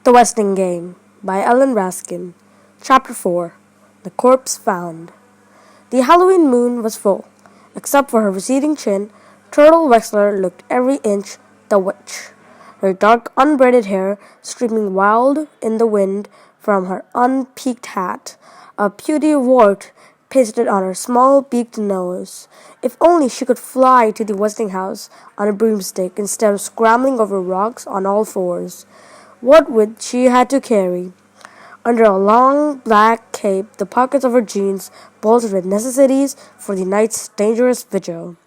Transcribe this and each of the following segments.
The Westing Game by Ellen Raskin. Chapter 4. The Corpse Found. The Halloween moon was full. Except for her receding chin, Turtle Wexler looked every inch the witch. Her dark, unbraided hair streaming wild in the wind from her unpeaked hat, a puny wart pasted on her small beaked nose. If only she could fly to the Westinghouse on a broomstick instead of scrambling over rocks on all fours. What would she had to carry? Under a long black cape, the pockets of her jeans bulged with necessities for the night's dangerous vigil.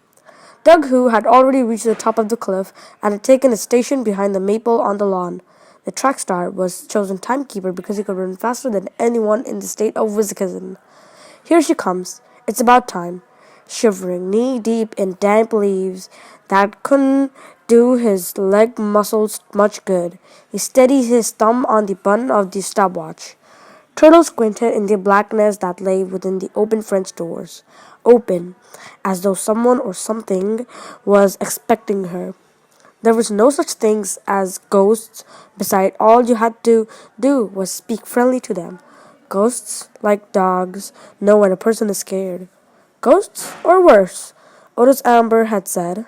Doug, who had already reached the top of the cliff and had taken his station behind the maple on the lawn. The track star was chosen timekeeper because he could run faster than anyone in the state of Wisconsin. Here she comes. It's about time. Shivering knee-deep in damp leaves that couldn't do his leg muscles much good. He steadied his thumb on the button of the stopwatch. Turtle squinted in the blackness that lay within the open French doors. Open, as though someone or something was expecting her. There was no such thing as ghosts. Besides, all you had to do was speak friendly to them. Ghosts, like dogs, know when a person is scared. Ghosts, or worse, Otis Amber had said.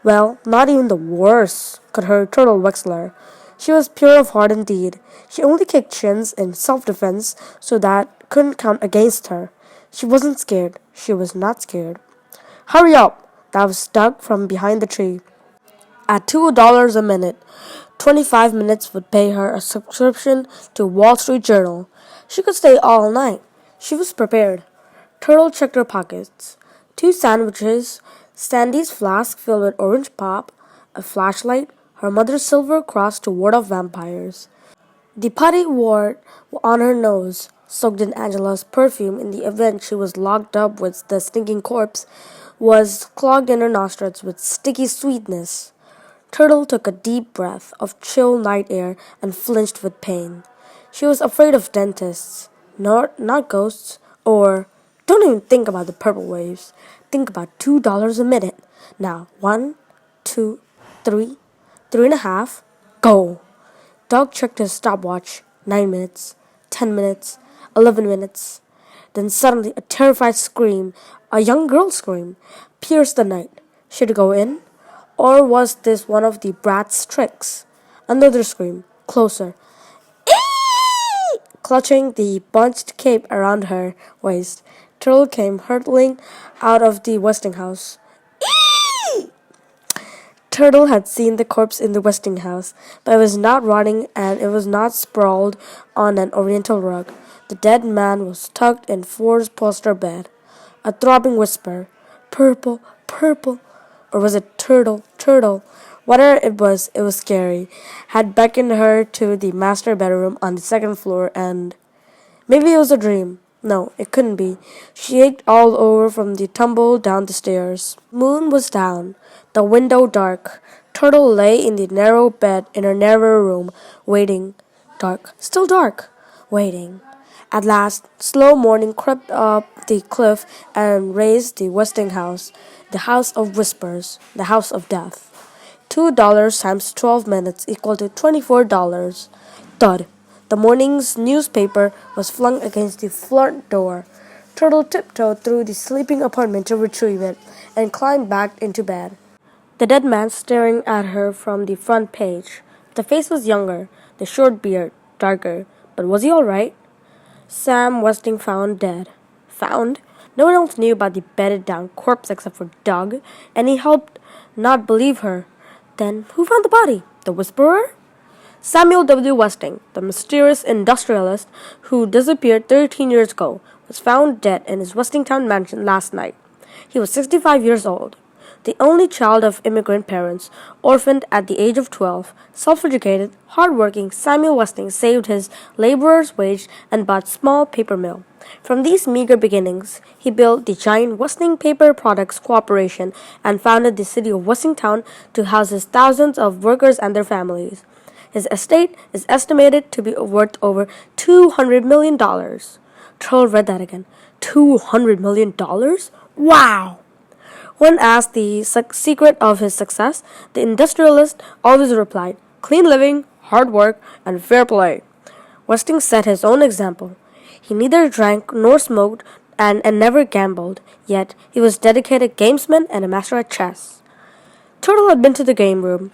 Well, not even the worst could hurt Turtle Wexler. She was pure of heart indeed. She only kicked shins in self-defense, so that couldn't count against her. She wasn't scared. She was not scared. Hurry up! That was Doug from behind the tree. At $2 a minute, 25 minutes would pay her a subscription to Wall Street Journal. She could stay all night. She was prepared. Turtle checked her pockets. 2 sandwiches, Sandy's flask filled with orange pop, a flashlight, her mother's silver cross to ward off vampires. The putty wart on her nose, soaked in Angela's perfume in the event she was locked up with the stinking corpse, was clogged in her nostrils with sticky sweetness. Turtle took a deep breath of chill night air and flinched with pain. She was afraid of dentists, not ghosts, or don't even think about the purple waves. Think about $2 a minute. Now, 1, 2, 3, 3.5, go. Doug checked his stopwatch. 9 minutes, 10 minutes, 11 minutes. Then suddenly a terrified scream, a young girl's scream, pierced the night. Should it go in? Or was this one of the brat's tricks? Another scream, closer. Eee! Clutching the bunched cape around her waist, Turtle came hurtling out of the Westinghouse. Eee! Turtle had seen the corpse in the Westinghouse, but it was not rotting and it was not sprawled on an oriental rug. The dead man was tucked in four-poster bed. A throbbing whisper, purple, purple, or was it turtle, turtle? Whatever it was scary, had beckoned her to the master bedroom on the second floor and... Maybe it was a dream. No, it couldn't be. She ached all over from the tumble down the stairs. Moon was down, the window dark. Turtle lay in the narrow bed in her narrow room, waiting. Dark, still dark, waiting. At last, slow morning crept up the cliff and raised the Westinghouse, the house of whispers, the house of death. $2 times 12 minutes equal to $24. Thud. The morning's newspaper was flung against the front door. Turtle tiptoed through the sleeping apartment to retrieve it and climbed back into bed. The dead man staring at her from the front page. The face was younger, the short beard darker, but was he all right? Sam Westing found dead. Found? No one else knew about the bedded down corpse except for Doug, and he helped not believe her. Then who found the body? The whisperer? Samuel W. Westing, the mysterious industrialist who disappeared 13 years ago, was found dead in his Westingtown mansion last night. He was 65 years old. The only child of immigrant parents, orphaned at the age of 12, self-educated, hard-working Samuel Westing saved his laborer's wage and bought small paper mill. From these meager beginnings, he built the giant Westing Paper Products Corporation and founded the city of Westingtown to house his thousands of workers and their families. His estate is estimated to be worth over $200 million. Turtle read that again. $200 million? Wow! When asked the secret of his success, the industrialist always replied, clean living, hard work, and fair play. Westing set his own example. He neither drank nor smoked and never gambled, yet he was dedicated gamesman and a master at chess. Turtle had been to the game room.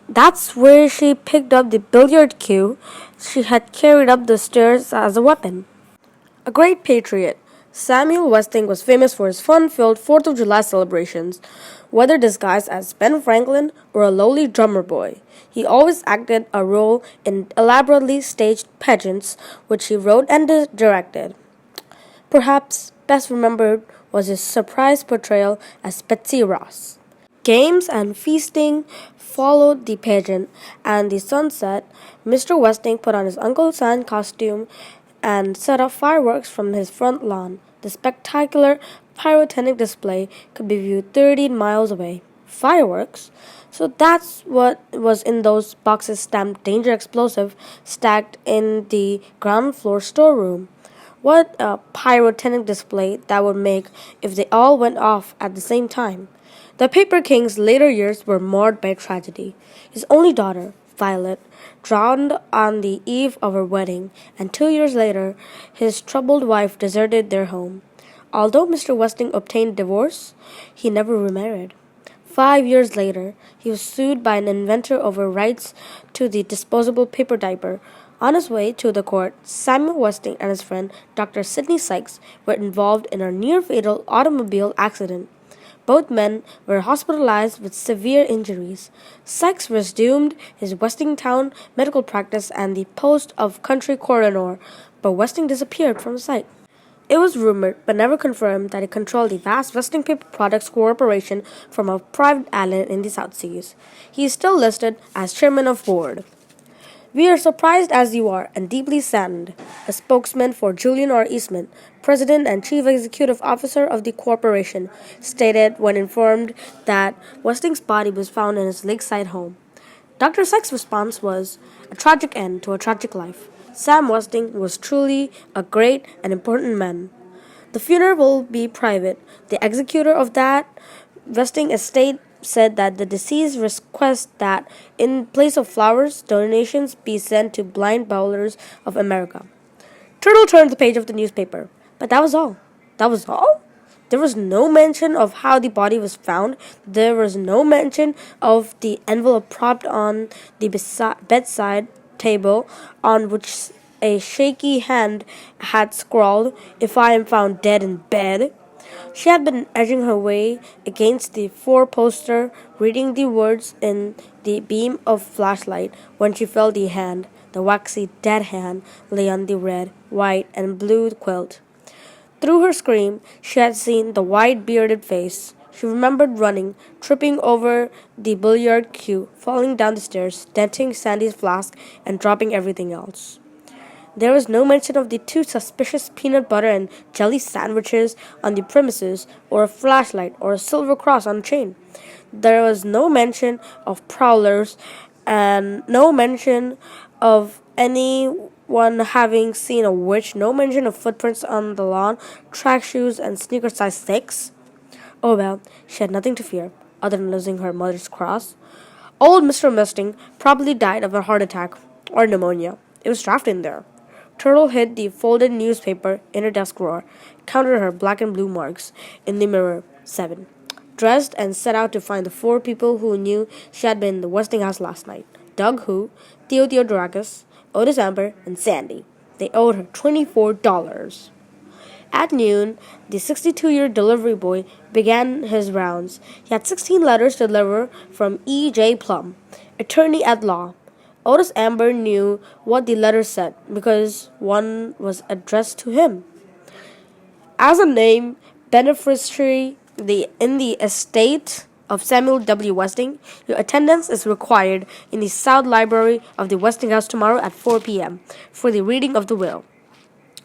That's where she picked up the billiard cue she had carried up the stairs as a weapon. A great patriot, Samuel Westing was famous for his fun-filled 4th of July celebrations, whether disguised as Ben Franklin or a lowly drummer boy. He always acted a role in elaborately staged pageants, which he wrote and directed. Perhaps best remembered was his surprise portrayal as Betsy Ross. Games and feasting followed the pageant, and the sunset, Mr. Westing put on his Uncle Sam costume and set off fireworks from his front lawn. The spectacular pyrotechnic display could be viewed 30 miles away. Fireworks? So that's what was in those boxes stamped Danger Explosive stacked in the ground floor storeroom. What a pyrotechnic display that would make if they all went off at the same time. The Paper King's later years were marred by tragedy. His only daughter, Violet, drowned on the eve of her wedding, and 2 years later, his troubled wife deserted their home. Although Mr. Westing obtained divorce, he never remarried. 5 years later, he was sued by an inventor over rights to the disposable paper diaper. On his way to the court, Samuel Westing and his friend Dr. Sidney Sykes were involved in a near-fatal automobile accident. Both men were hospitalized with severe injuries. Sykes resumed his Westingtown medical practice and the post of country coroner, but Westing disappeared from the site. It was rumored, but never confirmed, that he controlled the vast Westing Paper Products Corporation from a private island in the South Seas. He is still listed as chairman of board. We are surprised as you are and deeply saddened, a spokesman for Julian R. Eastman, president and chief executive officer of the corporation, stated when informed that Westing's body was found in his lakeside home. Dr. Sykes' response was, "A tragic end to a tragic life. Sam Westing was truly a great and important man." The funeral will be private. The executor of that Westing estate said that the deceased requests that, in place of flowers, donations be sent to Blind Bowlers of America. Turtle turned the page of the newspaper. But that was all. That was all? There was no mention of how the body was found. There was no mention of the envelope propped on the bedside table on which a shaky hand had scrawled, "If I am found dead in bed." She had been edging her way against the four-poster, reading the words in the beam of flashlight when she felt the hand, the waxy dead hand, lay on the red, white, and blue quilt. Through her scream, she had seen the white bearded face. She remembered running, tripping over the billiard cue, falling down the stairs, denting Sandy's flask, and dropping everything else. There was no mention of the two suspicious peanut butter and jelly sandwiches on the premises, or a flashlight, or a silver cross on a chain. There was no mention of prowlers, and no mention of anyone having seen a witch, no mention of footprints on the lawn, track shoes, and sneaker size 6. Oh well, she had nothing to fear, other than losing her mother's cross. Old Mr. Westing probably died of a heart attack, or pneumonia. It was drafted in there. Turtle hid the folded newspaper in her desk drawer, counted her black and blue marks in the mirror. 7. Dressed and set out to find the 4 people who knew she had been in the Westing house last night. Doug Hu, Theo Theodorakis, Otis Amber, and Sandy. They owed her $24. At noon, the 62-year delivery boy began his rounds. He had 16 letters to deliver from E.J. Plum, attorney at law. Otis Amber knew what the letter said because one was addressed to him. As a name beneficiary in the estate of Samuel W. Westing, your attendance is required in the South Library of the Westing House tomorrow at 4 p.m. for the reading of the will.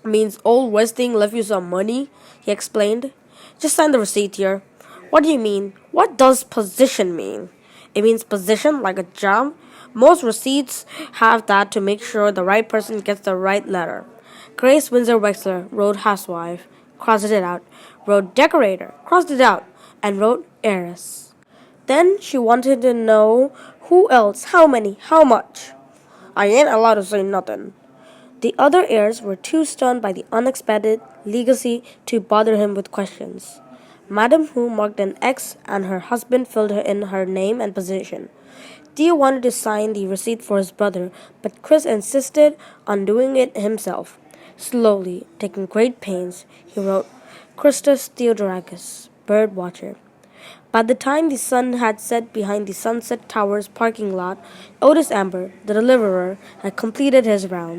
"Means old Westing left you some money," he explained. "Just sign the receipt here." "What do you mean? What does position mean?" "It means position, like a job. Most receipts have that to make sure the right person gets the right letter." Grace Windsor Wexler wrote housewife, crossed it out, wrote decorator, crossed it out, and wrote heiress. Then she wanted to know who else, how many, how much. I ain't allowed to say nothing. The other heirs were too stunned by the unexpected legacy to bother him with questions. Madame Hu marked an X and her husband filled in her name and position. Theo wanted to sign the receipt for his brother, but Chris insisted on doing it himself. Slowly, taking great pains, he wrote Christus Theodorakis, bird watcher. By the time the sun had set behind the Sunset Towers parking lot, Otis Amber, the deliverer, had completed his rounds.